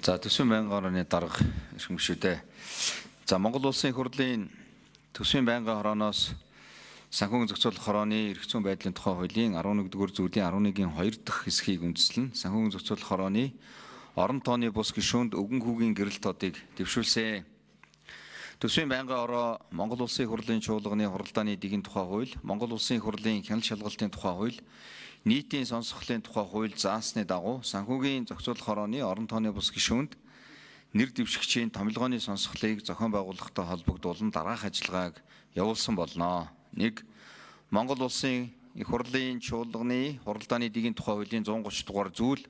За төсвийн байнгын хорооны дарга иргэншүүдээ. За Монгол улсын их хурлын төсвийн байнгын хорооноос санхүүгийн зохицуулах хорооны эрх зүйн байдлын тухай хуулийн 11-р зүйлийн 11-гийн 2 дахь хэсгийг үндэслэн санхүүгийн зохицуулах хорооны орон тооны бус гишүүнд өвгөн хүүгийн гэрэл тоодыг дэвшүүлсэн. Төсвийн байнгын хороо Монгол улсын их хурлын чуулганы хуралдааны дэгэн тухай хууль, Монгол улсын их хурлын хяналт шалгалтын тухай хууль, нийтийн сонсголын тухай хууль заасны дагуу санхүүгийн зохицуулах хорооны орон тооны бус гишүүнд нэр дэвшигчийн томилгооны сонсголыг зохион байгуулахтай холбогдуулан дараах ажиллагааг явуулсан болно. 1. Монгол улсын их хурлын чуулганы хуралдааны дэгэн тухай хуулийн 130 дугаар зүйл,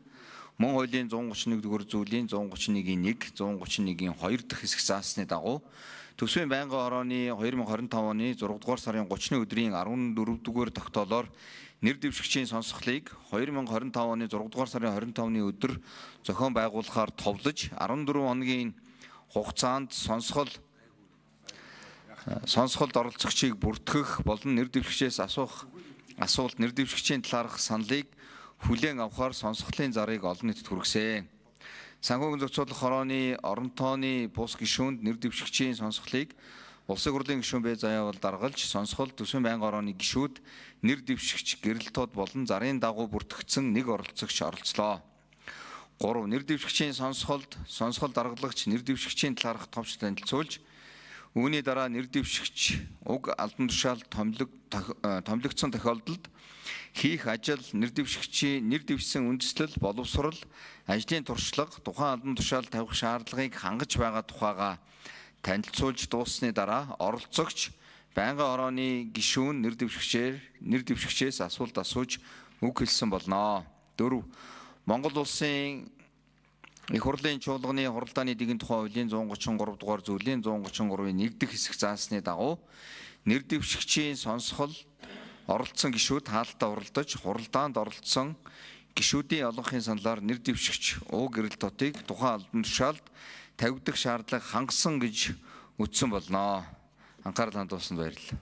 мөн хуулийн 131 дугаар зүйлийн 131-ийн 1, 131-ийн 2 дахь хэсэг заасны дагуу төсвийн байнгын хорооны 2025 оны 6 дугаар сарын 30-ны өдрийн 14 дугаар тогтоолоор нэр дэвшигчийн сонсголыг 2025 оны 6 дугаар сарын 25-ны өдөр зохион байгуулахаар товлож 14 хоногийн хугацаанд сонсголд оролцогчийг бүртгэх болон нэр дэвшигчээс асуулт нэр дэвшигчийн талаарх саналыг хүлээн авахар сонсголын зарыг олон нийтэд хүргэсэн. Санхүүгийн зохицуулах хорооны орон тооны бус гишүүнд нэр дэвшигчийн сонсголыг Улсын хурлын гишүүн бай заявал даргалж сонсгол төсвийн байнгын хорооны гишүүд нэр дэвшигч гэрэл тод болон зарын дагуу бүртгэгдсэн нэг оролцогч оролцлоо. 3. Нэр дэвшигчийн сонсгол даргалагч нэр дэвшигчийн талаарх товч танилцуулж үүний дараа нэр дэвшигч уг албан тушаалд томилогдсон тохиолдолд хийх ажил нэр дэвшсэн үндэслэл боловсрол ажлын туршлага тухайн албан тушаалд тавих шаардлагыг хангаж байгаа тухайга танилцуулж дууссаны дараа оролцогч байнгын хорооны гишүүн нэр дэвшигчээс асуулт асууж үг хэлсэн болно. 4. Монгол улсын их хурлын чуулганы хуралдааны дэгэн тухай хуулийн 133 дугаар зүйлийн 133-ийн 1 дэх хэсэг заасны дагуу нэр дэвшигчийн сонсгол оролцсон гишүүд хаалтаа уралдаж хуралдаанд оролцсон гишүүдийн олонхын саналаар нэр дэвшигч уг гэрэл дотыг тухайн албан тушаалд тавигдах шаардлага хангасан гэж үзсэн болно. Анхаарал хандуулсанд баярлалаа.